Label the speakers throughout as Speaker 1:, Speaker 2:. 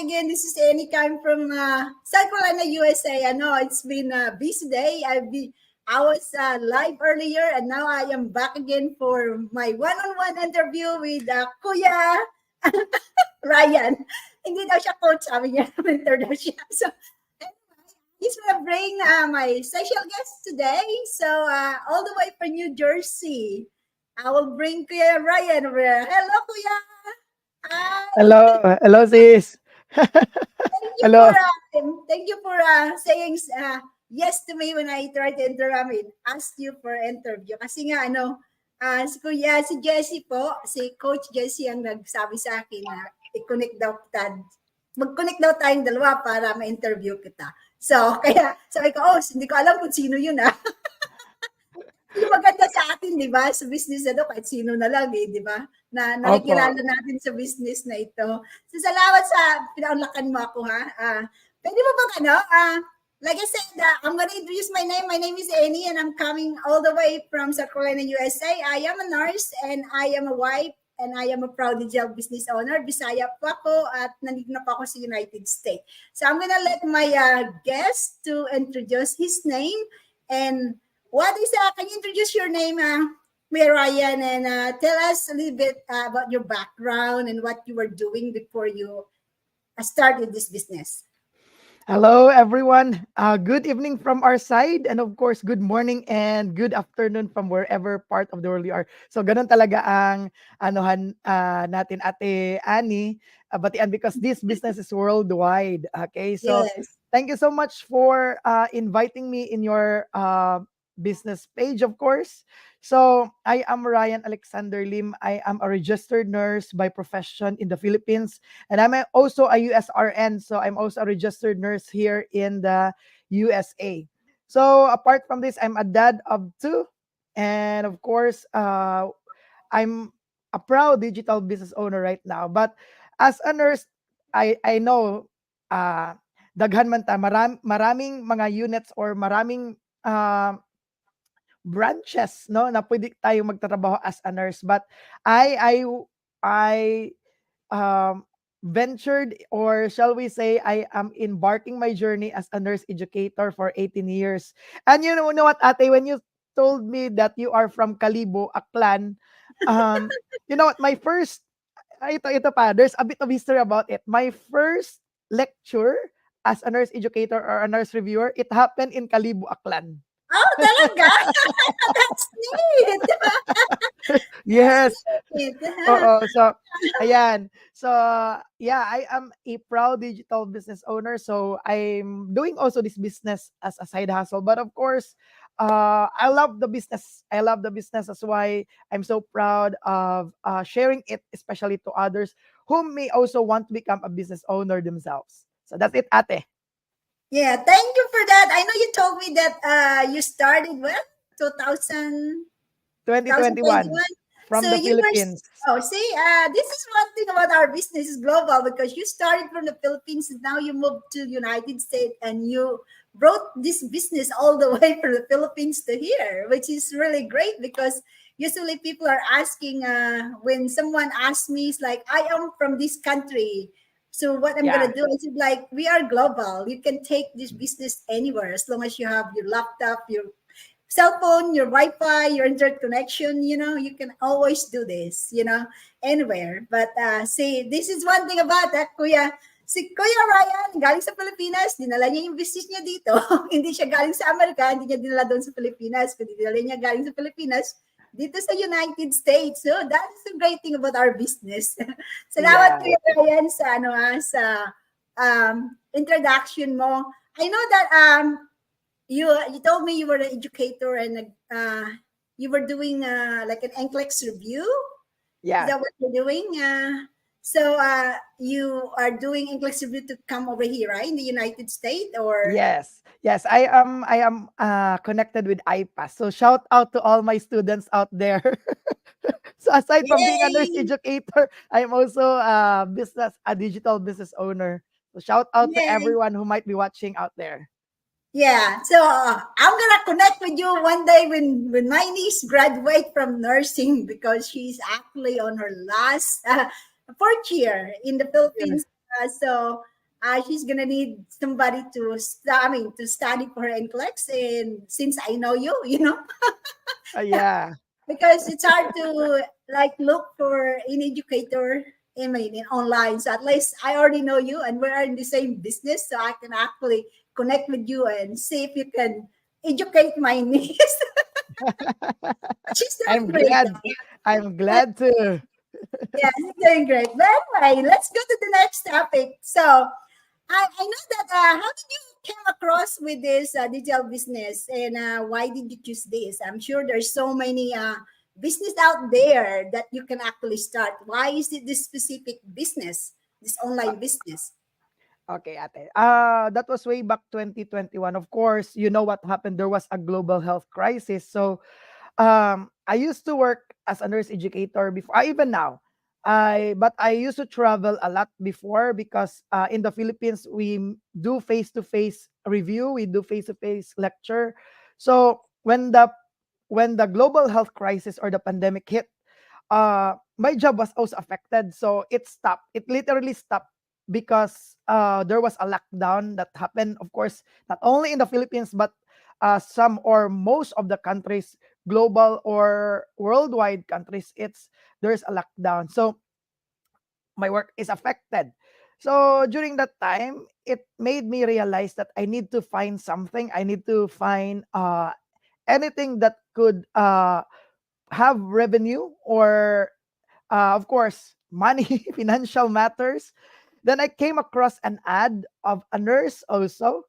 Speaker 1: again. This is Annie Kime from South Carolina, USA. I know it's been a busy day. I was live earlier, and now I am back again for my one-on-one interview with Kuya Ryan. Hindi daw siya coach, sabi niya, mentor daw siya. So, anyway, he's gonna bring my special guest today. So, all the way from New Jersey, I will bring Kuya Ryan over. Hello, Kuya. Hi.
Speaker 2: Hello sis. Hello.
Speaker 1: Thank you for saying yes to me when I tried to ask you for interview. Kasi nga, si Jessie po, si Coach Jessie ang nagsabi sa akin na i-connect daw kita. Mag-connect daw tayong dalawa para ma-interview kita. So, kaya sabi ko, hindi ko alam kung sino yun Yung maganda sa atin, di ba? Sa business na to, kahit sino na lang di ba? Na nakikilala natin sa business na ito. So, salamat sa pinaunlakan mo ako, ha? Pwede mo bang like I said, I'm gonna introduce my name. My name is Annie, and I'm coming all the way from South Carolina, USA. I am a nurse, and I am a wife, and I am a proud digital business owner. Bisaya po ako, at nandito na po ako sa United States. So, I'm gonna let my guest to introduce his name, and what is, can you introduce your name, Kuya Ryan, and tell us a little bit about your background and what you were doing before you started this business?
Speaker 2: Hello everyone. Good evening from our side, and of course good morning and good afternoon from wherever part of the world you are. So ganun talaga ang natin Ate Annie, batian, because this business is worldwide. Okay? So
Speaker 1: yes.
Speaker 2: Thank you so much for inviting me in your business page, of course. So I am Ryan Alexander Lim. I am a registered nurse by profession in the Philippines, and I'm also a USRN. So I'm also a registered nurse here in the USA. So apart from this, I'm a dad of two, and of course, I'm a proud digital business owner right now. But as a nurse, I know daghan man ta, maraming mga units or maraming branches, no, na pwede tayo magtatrabaho as a nurse. But I ventured, or shall we say, I am embarking my journey as a nurse educator for 18 years. And you know what, Ate, when you told me that you are from Kalibo, Aklan, you know what, my first, ito pa, there's a bit of history about it. My first lecture as a nurse educator or a nurse reviewer, it happened in Kalibo, Aklan.
Speaker 1: Oh, talaga? That's neat.
Speaker 2: Yes.
Speaker 1: Neat.
Speaker 2: So, ayan. So, yeah, I am a proud digital business owner. So, I'm doing also this business as a side hustle. But of course, I love the business. I love the business. That's why I'm so proud of sharing it, especially to others who may also want to become a business owner themselves. So, that's it, Ate.
Speaker 1: Yeah, thank you for that. I know you told me that you started when
Speaker 2: 2021
Speaker 1: 2021.
Speaker 2: from
Speaker 1: So
Speaker 2: the
Speaker 1: you were,
Speaker 2: Philippines.
Speaker 1: see, this is one thing about our business is global, because you started from the Philippines and now you moved to United States and you brought this business all the way from the Philippines to here, which is really great, because usually people are asking, when someone asks me, it's like, I am from this country. So what I'm
Speaker 2: Yeah.
Speaker 1: gonna do is, like, we are global. You can take this business anywhere as long as you have your laptop, your cell phone, your Wi-Fi, your internet connection. You can always do this. Anywhere. But see, this is one thing about that, Kuya. Si Kuya Ryan, galing sa Pilipinas, dinala niya yung business niya dito. Hindi siya galing sa Amerika, hindi niya dinala doon sa Pilipinas, kundi dinala niya galing sa Pilipinas dito sa United States. So that is the great thing about our business. Salamat,
Speaker 2: Yeah.
Speaker 1: Kuya Ryan, sa introduction mo. I know that you told me you were an educator, and you were doing like an NCLEX review. Is
Speaker 2: Yeah.
Speaker 1: that what you're doing? So you are doing NCLEX review to come over here, right, in the United States, or?
Speaker 2: Yes. I am connected with IPAS. So shout out to all my students out there. So aside from being a nurse
Speaker 1: Yay!
Speaker 2: educator, I am also a digital business owner. So shout out to
Speaker 1: Yay!
Speaker 2: everyone who might be watching out there.
Speaker 1: Yeah, so I'm gonna connect with you one day when my niece graduate from nursing, because she's actually on her last fourth year in the
Speaker 2: Yeah.
Speaker 1: Philippines. So she's gonna need somebody to, to study for her NCLEX. And since I know you,
Speaker 2: Yeah.
Speaker 1: because it's hard to like look for an educator in online. So at least I already know you, and we're in the same business, so I can actually connect with you and see if you can educate my niece. She's
Speaker 2: I'm
Speaker 1: doing great,
Speaker 2: glad.
Speaker 1: though.
Speaker 2: I'm
Speaker 1: But
Speaker 2: glad to.
Speaker 1: yeah, she's doing great. But anyway, let's go to the next topic. So I know that, how did you came across with this digital business, and why did you choose this? I'm sure there's so many business out there that you can actually start. Why is it this specific business, this
Speaker 2: Uh,
Speaker 1: online business?
Speaker 2: Okay, ate. That was way back 2021. Of course, you know what happened. There was a global health crisis. So I used to work as a nurse educator before, even now. But I used to travel a lot before because in the Philippines we do face-to-face review, we do face-to-face lecture. So when the global health crisis or the pandemic hit, my job was also affected. So it stopped. It literally stopped because there was a lockdown that happened, of course, not only in the Philippines, but some or most of the countries, global or worldwide countries, there's a lockdown. So my work is affected. So during that time, it made me realize that I need to find something. I need to find anything that could have revenue or of course, money, financial matters. Then I came across an ad of a nurse also,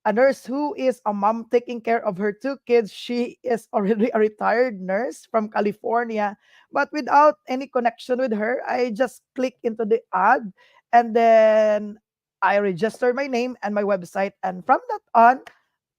Speaker 2: a nurse who is a mom taking care of her two kids. She is already a retired nurse from California, but without any connection with her, I just click into the ad and then I registered my name and my website. And from that on,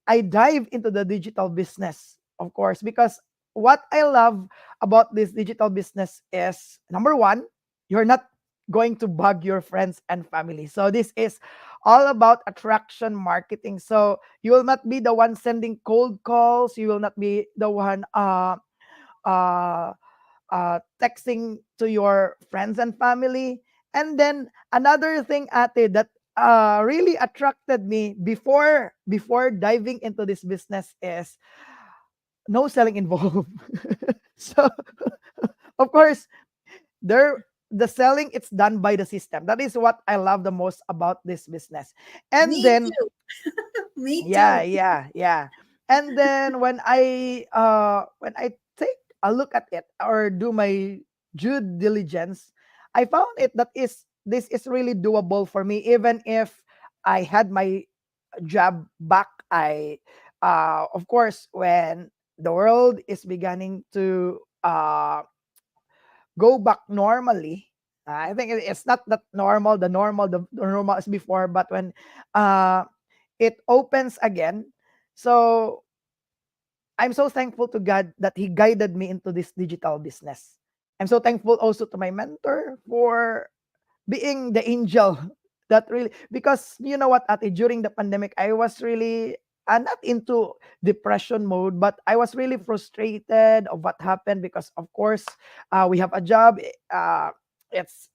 Speaker 2: I dive into the digital business, of course, because what I love about this digital business is number one, you're not going to bug your friends and family. So this is all about attraction marketing. So you will not be the one sending cold calls. You will not be the one uh, texting to your friends and family. And then another thing, ate, that really attracted me before diving into this business is no selling involved. So of course, there the selling it's done by the system. That is what I love the most about this business. And
Speaker 1: Me
Speaker 2: then
Speaker 1: too. Me
Speaker 2: yeah,
Speaker 1: too.
Speaker 2: yeah, yeah. And then when I take a look at it or do my due diligence, I found it that is this is really doable for me even if I had my job back. I of course when the world is beginning to go back normally. I think it's not that normal, the normal as before, but when uh, it opens again. So I'm so thankful to God that He guided me into this digital business. I'm so thankful also to my mentor for being the angel that really, because you know what, ate, during the pandemic, I was really not into depression mode, but I was really frustrated of what happened because, of course, we have a job. It's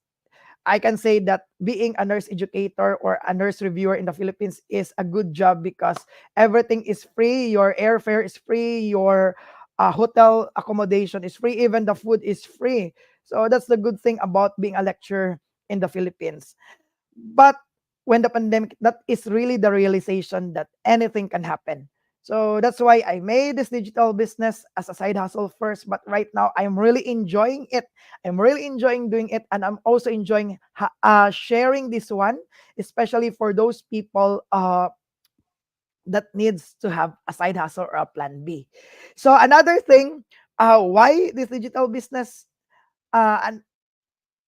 Speaker 2: I can say that being a nurse educator or a nurse reviewer in the Philippines is a good job because everything is free. Your airfare is free. Your hotel accommodation is free. Even the food is free. So that's the good thing about being a lecturer in the Philippines. But when the pandemic, that is really the realization that anything can happen. So that's why I made this digital business as a side hustle first. But right now, I'm really enjoying it. I'm really enjoying doing it. And I'm also enjoying sharing this one, especially for those people that needs to have a side hustle or a plan B. So another thing, why this digital business? And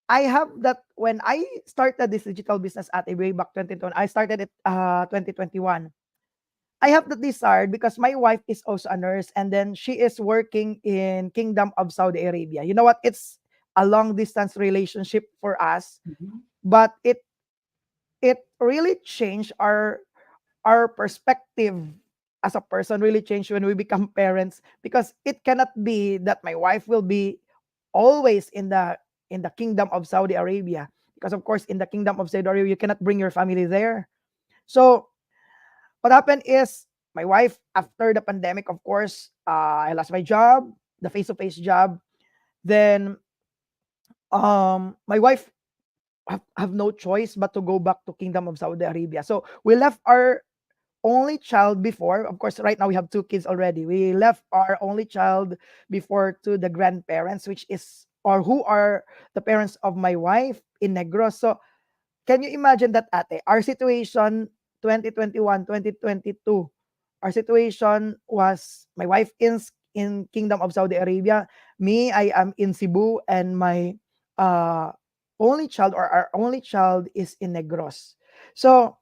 Speaker 2: I have that when I started this digital business at a way back 2020, I started it 2021. I have the desire because my wife is also a nurse and then she is working in Kingdom of Saudi Arabia. You know what? It's a long distance relationship for us,
Speaker 1: Mhm.
Speaker 2: but it really changed our perspective as a person, really changed when we become parents because it cannot be that my wife will be always in the kingdom of Saudi Arabia because of course in the Kingdom of Saudi Arabia you cannot bring your family there. So what happened is my wife, after the pandemic, of course, I lost my job, the face-to-face job. Then my wife have no choice but to go back to Kingdom of Saudi Arabia. So we left our only child before. Of course, right now we have 2 kids already. We left our only child before to the grandparents, which is or who are the parents of my wife in Negros. So can you imagine that, ate? Our situation 2021, 2022, our situation was my wife in Kingdom of Saudi Arabia. Me, I am in Cebu, and my uh, only child or our only child is in Negros. So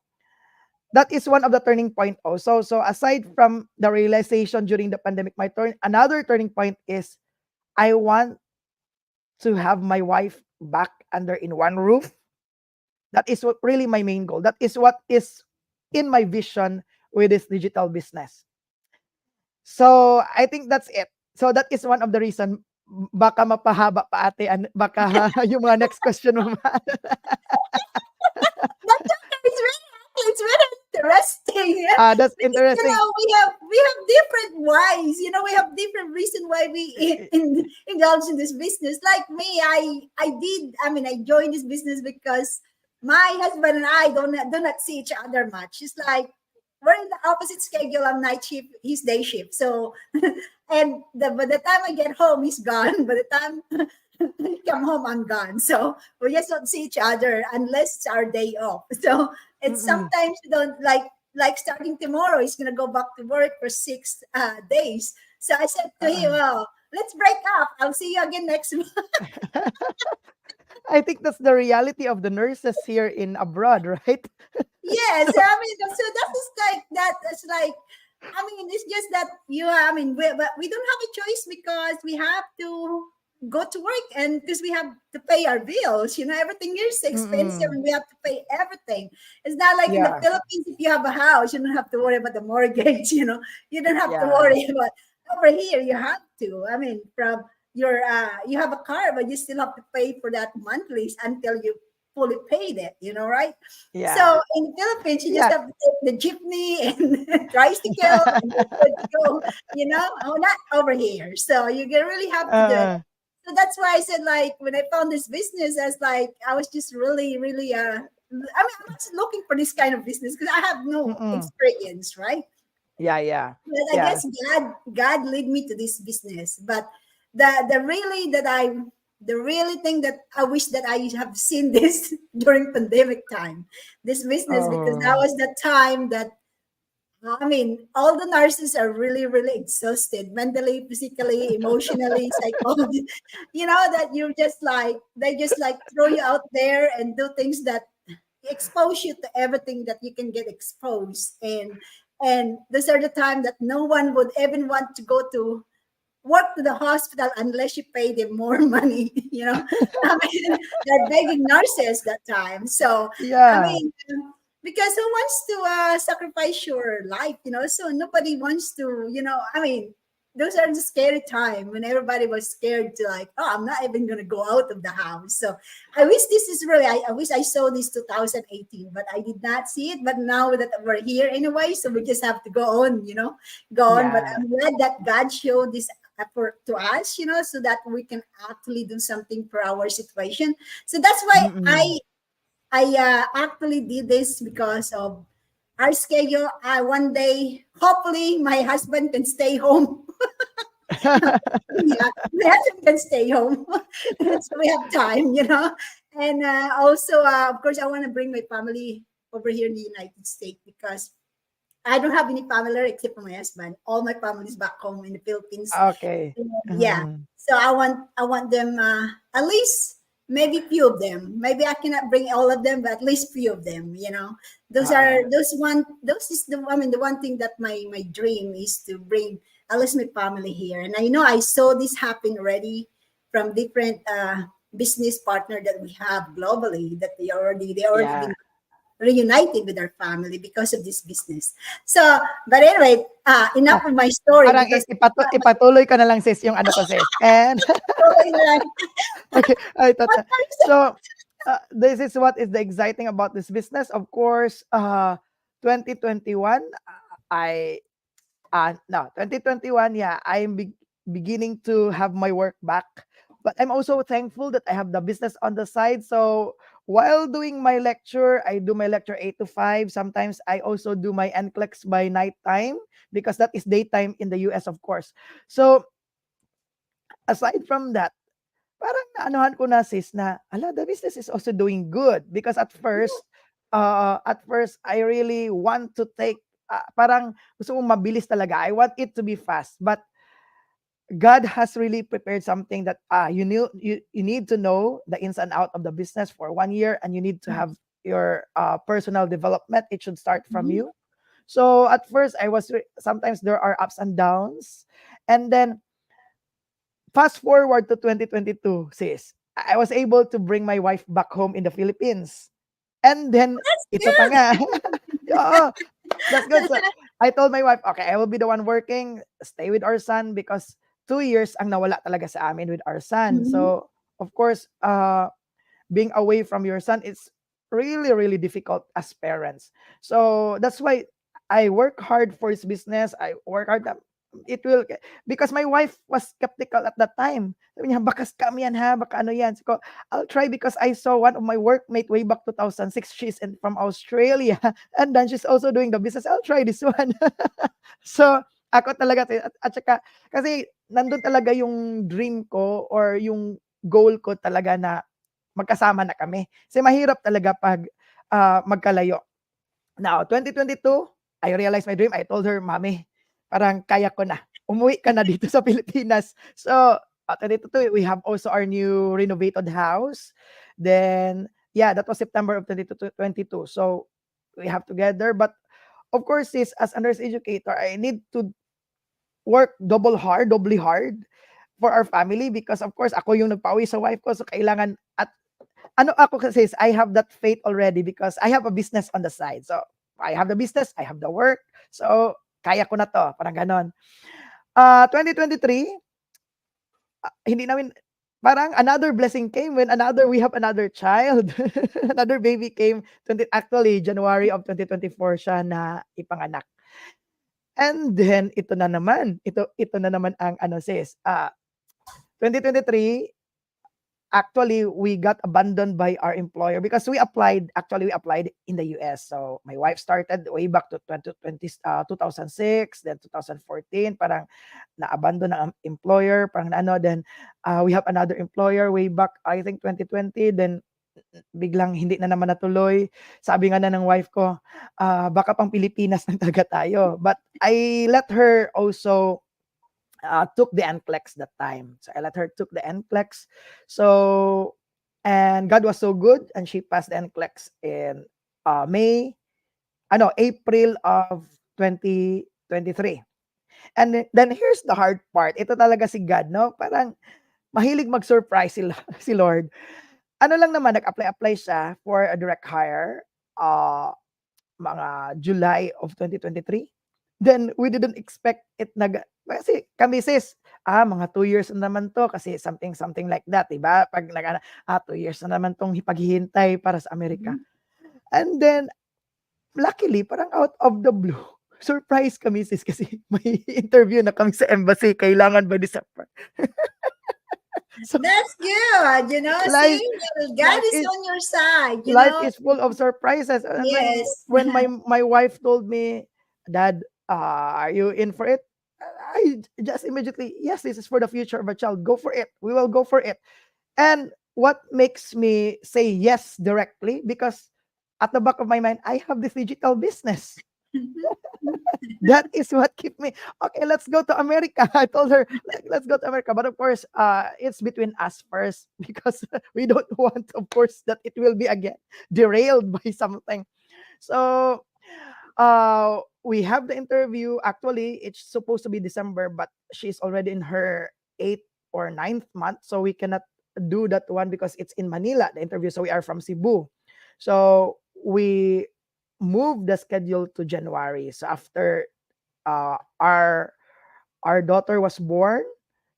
Speaker 2: that is one of the turning point also. So aside from the realization during the pandemic, another turning point is I want to have my wife back under in one roof. That is what really my main goal. That is what is in my vision with this digital business. So I think that's it. So that is one of the reason. Baka mapahaba pa, ate, baka yung mga next question mo.
Speaker 1: It's very interesting.
Speaker 2: That's
Speaker 1: Because,
Speaker 2: interesting.
Speaker 1: we have different whys. We have different reason why we indulge in this business. Like me, I joined this business because my husband and I do not see each other much. It's like we're in the opposite schedule. I'm night shift, he's day shift. So, and by the time I get home, he's gone. By the time I come home, I'm gone. So we just don't see each other unless it's our day off. So it's sometimes we don't like starting tomorrow. He's gonna go back to work for 6 days. So I said to him, "Oh, let's break up. I'll see you again next month."
Speaker 2: I think that's the reality of the nurses here in abroad, right?
Speaker 1: Yes, so that is like that. It's like, it's just that we don't have a choice because we have to go to work and because we have to pay our bills. Everything here is expensive and we have to pay everything. It's not like in the
Speaker 2: Yeah.
Speaker 1: Philippines, if you have a house, you don't have to worry about the mortgage. You don't have to
Speaker 2: Yeah.
Speaker 1: worry about. Over here, you have to. From your you have a car, but you still have to pay for that monthly until you fully paid it. Right?
Speaker 2: Yeah.
Speaker 1: So in the Philippines, you just
Speaker 2: Yeah.
Speaker 1: have to take the jeepney and tricycle and you're good to go. Not over here. So you really have to do it. So that's why I said, like, when I found this business, I was just really, really, I was looking for this kind of business because I have no experience, right?
Speaker 2: Yeah.
Speaker 1: But I guess God led me to this business. But the really thing that I wish that I have seen this during pandemic time, this business, because that was the time that all the nurses are really, really exhausted mentally, physically, emotionally, psychologically. That they just like throw you out there and do things that expose you to everything that you can get exposed. And those are the time that no one would even want to go to work to the hospital unless you pay them more money. They're begging nurses that time. So
Speaker 2: Yeah.
Speaker 1: because who wants to sacrifice your life? So nobody wants to. Those are the scary time when everybody was scared to like, oh, I'm not even gonna go out of the house. So I wish this is really. I wish I saw this 2018, but I did not see it. But now that we're here anyway, so we just have to go on. Go on. But
Speaker 2: Yeah.
Speaker 1: I'm glad that God showed this effort to us, so that we can actually do something for our situation. So that's why I actually did this because of our schedule. One day, hopefully, my husband can stay home. Yeah, my husband can stay home, so we have time, And also, of course, I want to bring my family over here in the United States because I don't have any family except for my husband. All my family is back home in the Philippines.
Speaker 2: Okay.
Speaker 1: Yeah. So I want them at least maybe few of them. Maybe I cannot bring all of them, but at least few of them. Those are those is the one thing that my dream is to bring at least my family here. And I know I saw this happen already from different business partner that we have globally that they already
Speaker 2: Yeah.
Speaker 1: been reunited with our family because of this business. So, but anyway, enough of my story
Speaker 2: Parang
Speaker 1: because
Speaker 2: ipatuloy ko na lang, sis, yung ano ko, sis. And okay, ay,
Speaker 1: what are you
Speaker 2: so This is what is the exciting about this business. Of course, 2021, I no, 2021, yeah, beginning to have my work back. But I'm also thankful that I have the business on the side. So while doing my lecture, I do my lecture 8 to 5. Sometimes I also do my NCLEX by night time because that is daytime in the US, of course. So aside from that, parang naanuhan ko na sis na, ala, the business is also doing good because at first I really want to take parang gusto kong mabilis talaga. I want it to be fast, but God has really prepared something that you need to know the ins and out of the business for 1 year, and you need to have your personal development. It should start from
Speaker 1: Mhm.
Speaker 2: you. So at first I was sometimes there are ups and downs, and then fast forward to 2022, sis. I was able to bring my wife back home in the Philippines. And then,
Speaker 1: That's
Speaker 2: ito pa nga.
Speaker 1: good.
Speaker 2: Oo, that's good. So, I told my wife, okay, I will be the one working, stay with our son because 2 years ang nawala talaga sa amin with our son.
Speaker 1: Mhm.
Speaker 2: So, of course, being away from your son is really, really difficult as parents. So, that's why I work hard for his business. I work hard it will because my wife was skeptical at that time. Sabi niya, baka scam yan ha, baka ano yan. So, I'll try because I saw one of my workmate way back 2006. She's from Australia and then she's also doing the business. I'll try this one. So, ako talaga at saka kasi nandun talaga yung dream ko or yung goal ko talaga na magkasama na kami. Kasi mahirap talaga pag magkalayo. Now, 2022, I realized my dream. I told her, Mami, parang kaya ko na. Umuwi ka na dito sa Pilipinas. So, 2022, we have also our new renovated house. Then, yeah, that was September of 2022. So, we have together. But, of course, as a nurse educator, I need to work doubly hard for our family because, of course, ako yung nagpauwi sa wife ko. So, kailangan at ano ako kasi is I have that faith already because I have a business on the side. So, I have the business, I have the work. So, kaya ko na 'to, parang gano'n. 2023, hindi namin parang another blessing came when we have another child. Another baby came, actually January of 2024 siya na ipanganak. And then ito na naman ang ano sis, 2023 actually we got abandoned by our employer because we applied in the US. So my wife started way back to 2006, then 2014 parang na-abandon ng employer, parang ano, then we have another employer way back I think 2020, then biglang hindi na naman natuloy. Sabi nga na ng wife ko, baka pang Pilipinas lang talaga tayo. But I let her also took the NCLEX that time. So I let her took the NCLEX. So, and God was so good and she passed the NCLEX in April of 2023. And then here's the hard part. Ito talaga si God, no? Parang mahilig mag-surprise si Lord. Ano lang naman, nag-apply siya for a direct hire. Mga July of 2023. Then we didn't expect it kasi kami sis, mga 2 years na naman 'to kasi something like that, 'di ba? 'Pag 2 years na naman 'tong paghihintay para sa Amerika.
Speaker 1: Mhm.
Speaker 2: And then luckily parang out of the blue, surprise kami sis kasi may interview na kami sa embassy, kailangan by December. So
Speaker 1: That's good.
Speaker 2: life
Speaker 1: See, God
Speaker 2: life
Speaker 1: is
Speaker 2: is
Speaker 1: on your side.
Speaker 2: life is full of surprises. And
Speaker 1: Yes.
Speaker 2: when my wife told me, Dad, are you in for it? I just immediately, yes, this is for the future of a child. Go for it. We will go for it. And what makes me say yes directly, because at the back of my mind, I have this digital business. That is what kept me, okay, let's go to America. I told her, let's go to America. But of course, it's between us first because we don't want, of course, that it will be again derailed by something. So we have the interview. Actually, it's supposed to be December, but she's already in her 8th or 9th month. So we cannot do that one because it's in Manila, the interview. So we are from Cebu. So we moved the schedule to January. So after uh, our our daughter was born,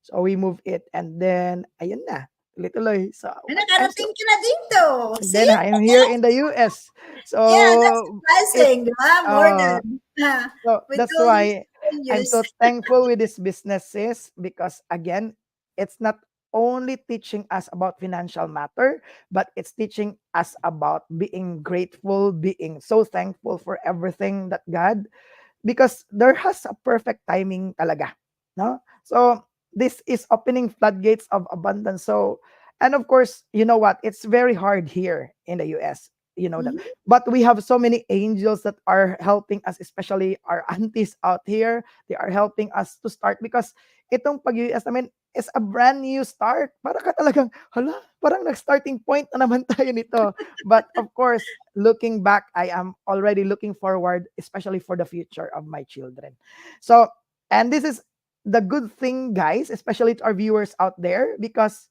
Speaker 2: so we moved it, and then ayun na. tuloy-tuloy. So I'm so
Speaker 1: Nakarating ka na dito.
Speaker 2: and
Speaker 1: See?
Speaker 2: then I'm here in the US.
Speaker 1: Yeah, that's a
Speaker 2: So it
Speaker 1: blessing, di ba? More
Speaker 2: uh
Speaker 1: than,
Speaker 2: so
Speaker 1: with
Speaker 2: that's
Speaker 1: all these
Speaker 2: why I'm
Speaker 1: changes.
Speaker 2: so thankful with these businesses because again, it's not only teaching us about financial matter, but it's teaching us about being grateful, being so thankful for everything that God, because there has a perfect timing talaga, no? So this is opening floodgates of abundance. So, and of course, you know what? It's very hard here in the US. You know that,
Speaker 1: Mhm.
Speaker 2: but we have so many angels that are helping us, especially our aunties out here. They are helping us to start because itong pag-US namin is a brand new start. Para ka talagang, hala, parang nag-starting point na naman tayo nito. But of course, looking back, I am already looking forward, especially for the future of my children. So, and this is the good thing, guys, especially to our viewers out there, because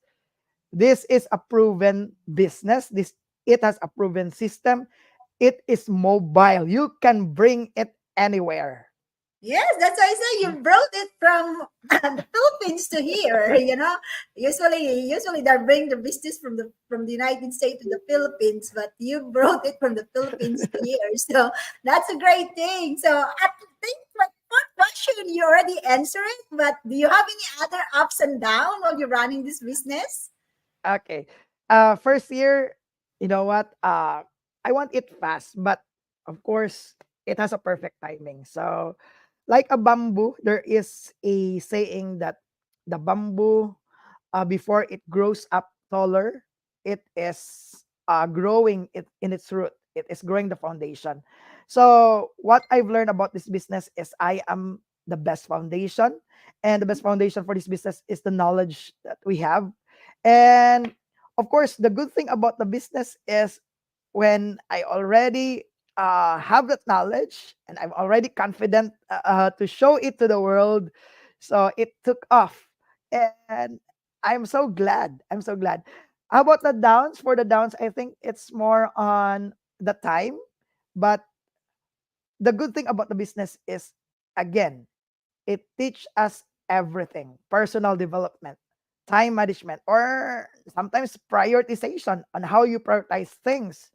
Speaker 2: this is a proven business. This it has a proven system. It is mobile. You can bring it anywhere.
Speaker 1: Yes, that's why I say you brought it from the Philippines to here. Usually they bring the business from the United States to the Philippines, but you brought it from the Philippines to here. So that's a great thing. So I think my first question you already answered it, but do you have any other ups and downs while you're running this business?
Speaker 2: Okay. First year, you know what? I want it fast, but of course, it has a perfect timing. So, like a bamboo, there is a saying that the bamboo, before it grows up taller, it is growing it in its root. It is growing the foundation. So, what I've learned about this business is I am the best foundation, and the best foundation for this business is the knowledge that we have. And of course, the good thing about the business is when I already have that knowledge and I'm already confident to show it to the world. So it took off. And I'm so glad. I'm so glad. How about the downs? For the downs, I think it's more on the time. But the good thing about the business is, again, it teach us everything: personal development, time management, or sometimes prioritization on how you prioritize things.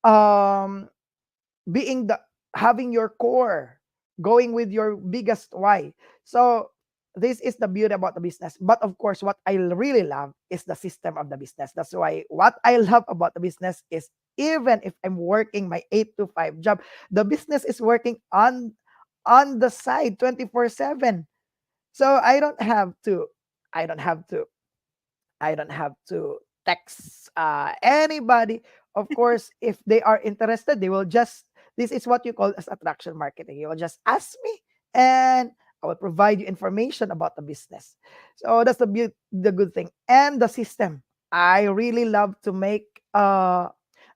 Speaker 2: Um, being the having your core, going with your biggest why. So this is the beauty about the business. But of course, what I really love is the system of the business. That's why what I love about the business is, even if I'm working my 8 to 5 job, the business is working on the side 24/7. So I don't have to I don't have to text anybody. Of course, if they are interested, they will just, this is what you call as attraction marketing. You will just ask me and I will provide you information about the business. So that's the good thing. And the system. I really love to make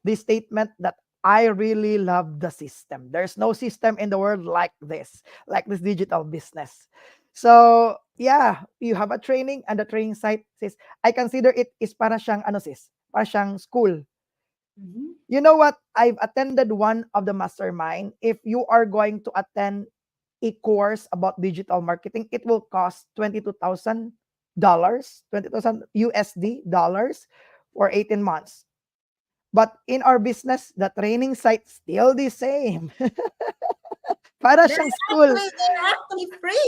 Speaker 2: this statement that I really love the system. There's no system in the world like this digital business. So yeah, you have a training and the training site says, I consider it is para siyang ano sis, para siyang school.
Speaker 1: Mhm.
Speaker 2: You know what? I've attended one of the mastermind. If you are going to attend a course about digital marketing, it will cost $22,000, 20,000 USD dollars for 18 months. But in our business, the training site still the same. Para siyang school.
Speaker 1: They're actually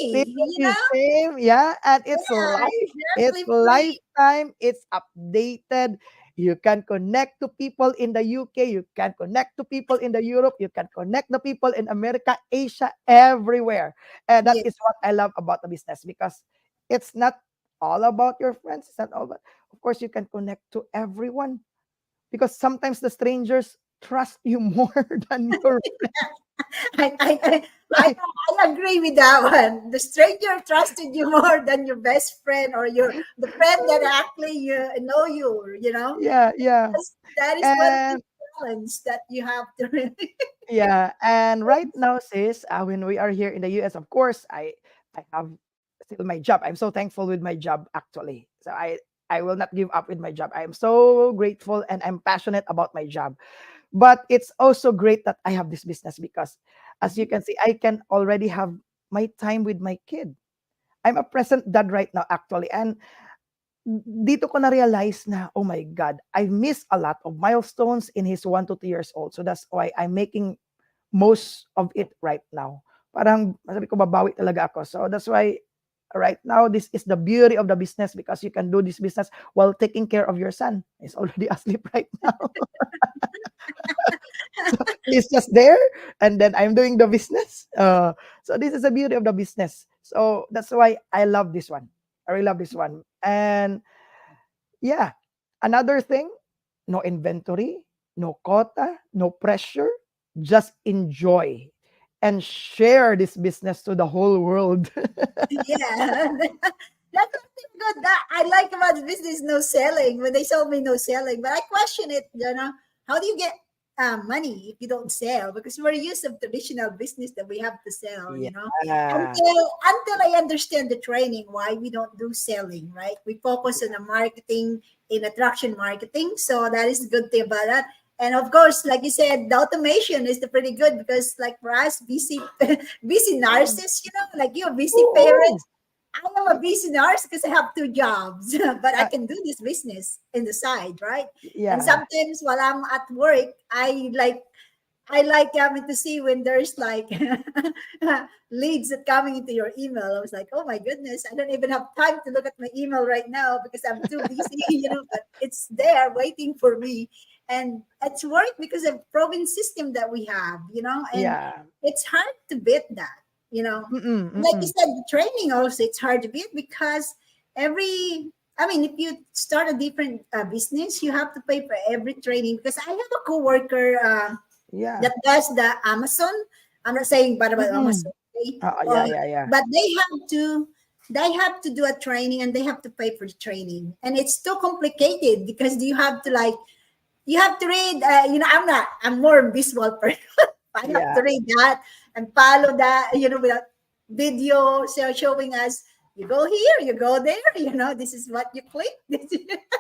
Speaker 2: Still
Speaker 1: free,
Speaker 2: the same, yeah, and it's
Speaker 1: Yeah,
Speaker 2: life,
Speaker 1: they're
Speaker 2: it's
Speaker 1: actually free.
Speaker 2: lifetime, it's updated. You can connect to people in the UK, you can connect to people in the Europe, you can connect the people in America, Asia, everywhere. And that
Speaker 1: Yes.
Speaker 2: is what I love about the business, because it's not all about your friends, it's not all about, of course, you can connect to everyone, because sometimes the strangers trust you more than your
Speaker 1: I, I, I, I,
Speaker 2: right.
Speaker 1: I agree with that one. The stranger trusted you more than your best friend or the friend that actually know you,
Speaker 2: Yeah, yeah.
Speaker 1: that is one of the
Speaker 2: And
Speaker 1: challenge that you have to really.
Speaker 2: yeah, and right now, sis, when we are here in the US, of course, I have still my job. I'm so thankful with my job, actually. So I will not give up with my job. I am so grateful and I'm passionate about my job. But it's also great that I have this business because, as you can see, I can already have my time with my kid. I'm a present dad right now, actually, and dito ko na-realize na, oh my God, I missed a lot of milestones in his 1 to 2 years old. So that's why I'm making most of it right now. Parang sabi ko, babawi talaga ako. So that's why right now, this is the beauty of the business because you can do this business while taking care of your son. He's already asleep right now. So he's just there, and then I'm doing the business. So this is the beauty of the business. So that's why I love this one. I really love this one. And yeah, another thing, no inventory, no quota, no pressure, just enjoy and share this business to the whole world.
Speaker 1: Yeah. That's something good that I like about the business, no selling. When they told me no selling, but I question it, how do you get money if you don't sell? Because we're used to traditional business that we have to sell,
Speaker 2: Yeah.
Speaker 1: until I understand the training, why we don't do selling, right? We focus on the marketing, in attraction marketing. So that is the good thing about that. And of course, like you said, the automation is the pretty good because like for us, busy, busy nurses, like you, busy
Speaker 2: Woohoo!
Speaker 1: parents, I am a busy nurse because I have 2 jobs, but I
Speaker 2: Uh,
Speaker 1: can do this business in the side, right? And
Speaker 2: yeah.
Speaker 1: sometimes while I'm at work, I like having to see when there's like leads that coming into your email. I was like, oh my goodness, I don't even have time to look at my email right now because I'm too busy, but it's there waiting for me. And it's work because of proven system that we have, and
Speaker 2: Yeah.
Speaker 1: it's hard to beat that,
Speaker 2: Mm-mm,
Speaker 1: like you
Speaker 2: mm-mm.
Speaker 1: said, the training also it's hard to beat because if you start a different business, you have to pay for every training. Because I have a coworker
Speaker 2: Yeah.
Speaker 1: that does the Amazon. I'm not saying bad about
Speaker 2: Mm-mm.
Speaker 1: Amazon, okay?
Speaker 2: Yeah, yeah, yeah.
Speaker 1: But they have to do a training and they have to pay for the training, and it's too complicated because you have to read. I'm more visual person. I have
Speaker 2: Yeah.
Speaker 1: to read that and follow that, with a video showing us, you go here, you go there, this is what you click.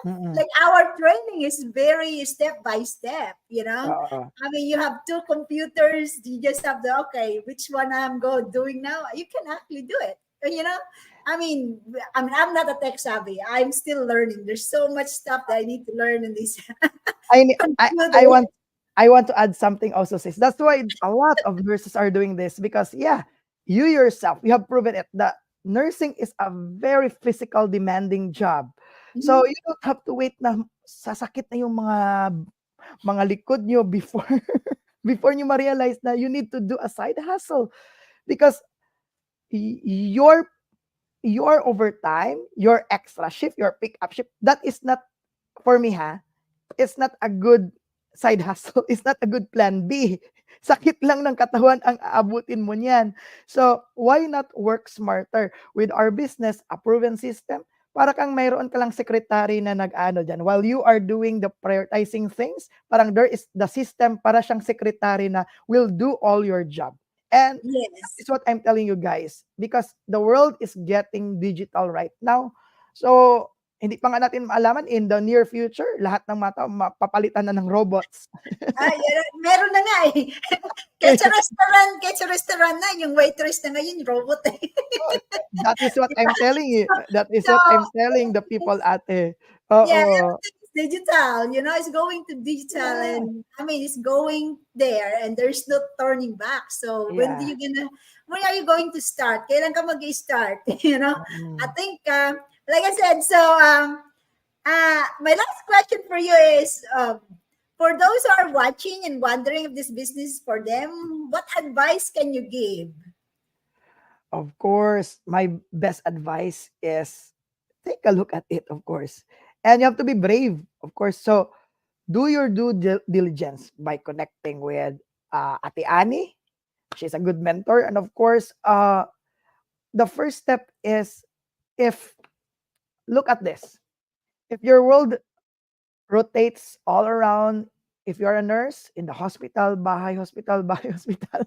Speaker 2: Mm-mm.
Speaker 1: Like our training is very step by step,
Speaker 2: Oo.
Speaker 1: I mean, you have 2 computers, you just have the, okay, which one doing now? You can actually do it, I'm not a tech savvy. I'm still learning. There's so much stuff that I need to learn in this
Speaker 2: I ne- I
Speaker 1: computer.
Speaker 2: want to add something also, sis. That's why a lot of nurses are doing this because yeah, you yourself, you have proven it that nursing is a very physical demanding job. So
Speaker 1: Mhm.
Speaker 2: you don't have to wait na sasakit na yung mga likod nyo before before nyo ma-realize na you need to do a side hustle because y- your your overtime, your extra shift, your pick up shift, that is not for me it's not a good side hustle. It's not a good plan B. Sakit lang ng katawan ang aabutin mo niyan. So, why not work smarter? With our business, a proven system, para kang mayroon ka lang secretary na nag-ano dyan. While you are doing the prioritizing things, parang there is the system para siyang secretary na will do all your job. And that
Speaker 1: Yes.
Speaker 2: is what I'm telling you guys. Because the world is getting digital right now. So, hindi pa nga natin maalaman in the near future, lahat ng mga tao mapapalitan na ng robots.
Speaker 1: Meron na nga eh. kahit sa restaurant na, yung waitress na ngayon, robot eh.
Speaker 2: That is what I'm telling you. That is
Speaker 1: So,
Speaker 2: what I'm telling the people, ate.
Speaker 1: yeah,
Speaker 2: Oo.
Speaker 1: everything is digital, it's going to digital,
Speaker 2: Yeah.
Speaker 1: and it's going there and there's no turning back. So
Speaker 2: Yeah.
Speaker 1: when are you going to start? Kailan ka mag-start? I
Speaker 2: Mm.
Speaker 1: think, like I said, so, my last question for you is, for those who are watching and wondering if this business is for them, what advice can you give?
Speaker 2: Of course, my best advice is take a look at it, of course. And you have to be brave, of course. So, do your due diligence by connecting with Ate Annie. She's a good mentor. And of course, the first step is if, look at this. If your world rotates all around, if you're a nurse in the hospital, bahay hospital, bahay hospital,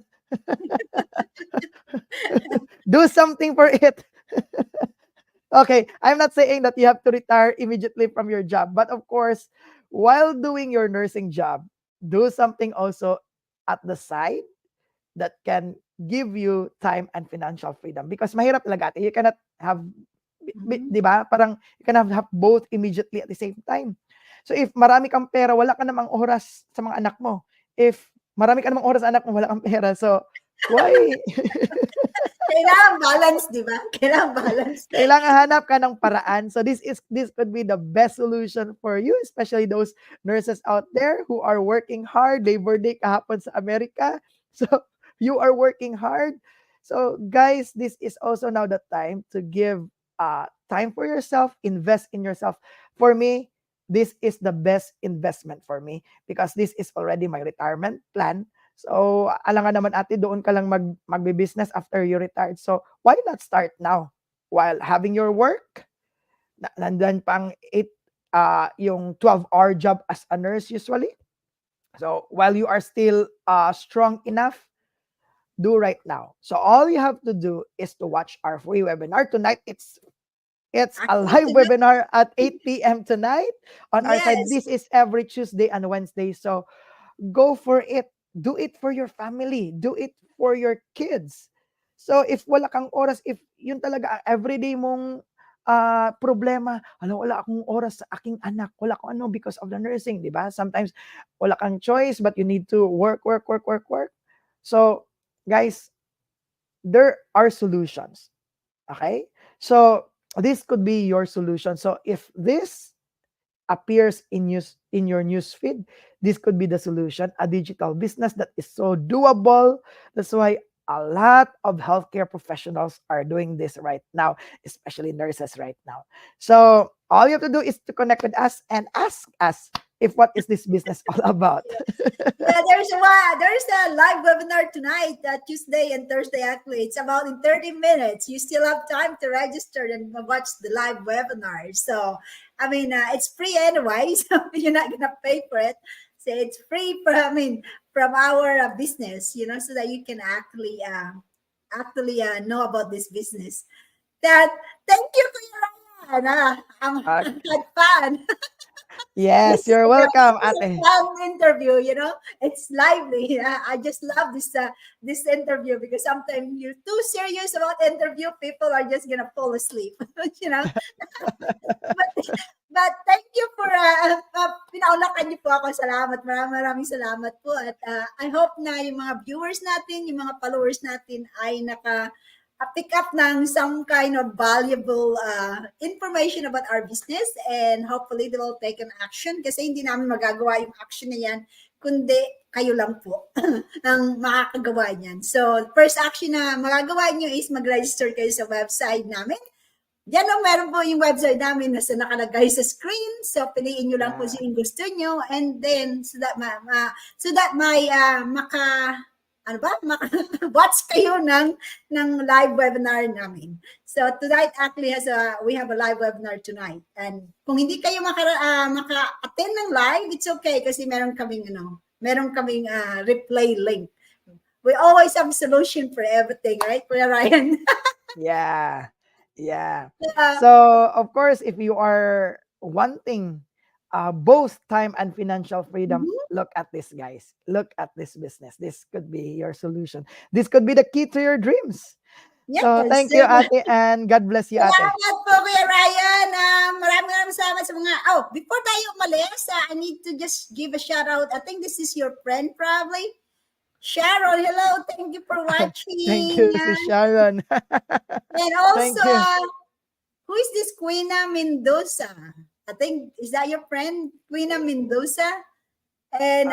Speaker 2: do something for it. Okay, I'm not saying that you have to retire immediately from your job, but of course, while doing your nursing job, do something also at the side that can give you time and financial freedom. Because mahirap talaga ate. You cannot have
Speaker 1: Mhm.
Speaker 2: Di ba? Parang you can have both immediately at the same time. So if marami kang pera, wala ka namang oras sa mga anak mo. If marami ka namang oras sa anak mo, wala kang pera. So why?
Speaker 1: Kailangan balance, di ba? Kailangan balance.
Speaker 2: Kailangan hanap ka ng paraan. So this could be the best solution for you, especially those nurses out there who are working hard. Labor Day kahapon sa Amerika. So you are working hard. So guys, this is also now the time to give time for yourself, invest in yourself. For me, this is the best investment for me because this is already my retirement plan. So, alangan naman ate, doon ka lang magbe-business after you retired. So, why not start now? While having your work, nandyan pang 8, yung 12-hour job as a nurse usually. So, while you are still strong enough, do right now. So, all you have to do is to watch our free webinar. Tonight, it's a
Speaker 1: Actually,
Speaker 2: live webinar at 8 p.m. tonight on our side.
Speaker 1: yes.
Speaker 2: This is every Tuesday and Wednesday. So, go for it. Do it for your family. Do it for your kids. So if wala kang oras, if yun talaga everyday mong problema, wala akong oras sa aking anak, wala akong ano because of the nursing, di ba? Sometimes wala kang choice but you need to work. So guys, there are solutions. Okay? So this could be your solution. So if this appears in your news feed, this could be the solution, a digital business that is so doable. That's why a lot of healthcare professionals are doing this right now, especially nurses right now. So all you have to do is to connect with us and ask us if what is this business all about.
Speaker 1: Yeah, there's a live webinar tonight, Tuesday and Thursday actually. It's about in 30 minutes. You still have time to register and watch the live webinar. So, I mean, it's free anyway, so you're not gonna pay for it. So it's free from our business, so that you can actually know about this business. That Thank you, Kuya Ryan.
Speaker 2: Uh,
Speaker 1: I've had fun.
Speaker 2: yes, you're welcome,
Speaker 1: This is a
Speaker 2: ate.
Speaker 1: fun interview, it's lively. I just love this interview because sometimes you're too serious about interview, people are just gonna fall asleep, you know. but, but thank you for pinaulakan niyo po ako. Salamat, maraming salamat po. At I hope na yung mga viewers natin, yung mga followers natin ay pick up ng some kind of valuable information about our business, and hopefully they will take an action kasi hindi namin magagawa yung action na yan kundi kayo lang po ang makakagawa niyan. So, first action na magagawa niyo is mag-register kayo sa website namin. Yan meron po yung website namin na nakalagay sa screen. So, piliin nyo lang po yung gusto nyo, and then so that may watch kayo ng live webinar namin. So tonight actually we have a live webinar tonight. And kung hindi kayo maka-attend ng live, it's okay kasi meron kaming replay link. We always have a solution for everything, right, Kuya Ryan?
Speaker 2: Yeah.
Speaker 1: Yeah.
Speaker 2: So, of course, if you are wanting both time and financial freedom, look at this, guys. Look at this business. This could be your solution. This could be the key to your dreams.
Speaker 1: Yes.
Speaker 2: So, thank you, ate, and God bless you, ate.
Speaker 1: Salamat po, Kuya Ryan. Maraming salamat sa mga... before tayo umalis, I need to just give a shout out. I think this is your friend probably. Sharon, hello. Thank you for watching.
Speaker 2: Thank you, si Sharon.
Speaker 1: And also, who is this Quina Mendoza? I think, is that your friend, Quina Mendoza? And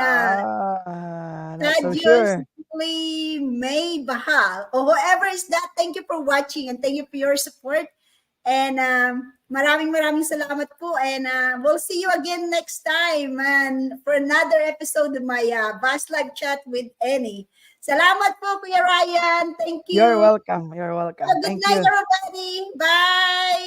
Speaker 2: not so sure.
Speaker 1: May Bahal, or whoever is that, thank you for watching and thank you for your support. And maraming salamat po. And we'll see you again next time and for another episode of my Vast Live Chat with Annie. Salamat po, Kuya Ryan. Thank you.
Speaker 2: You're welcome. You're welcome.
Speaker 1: Good night, everybody. Bye.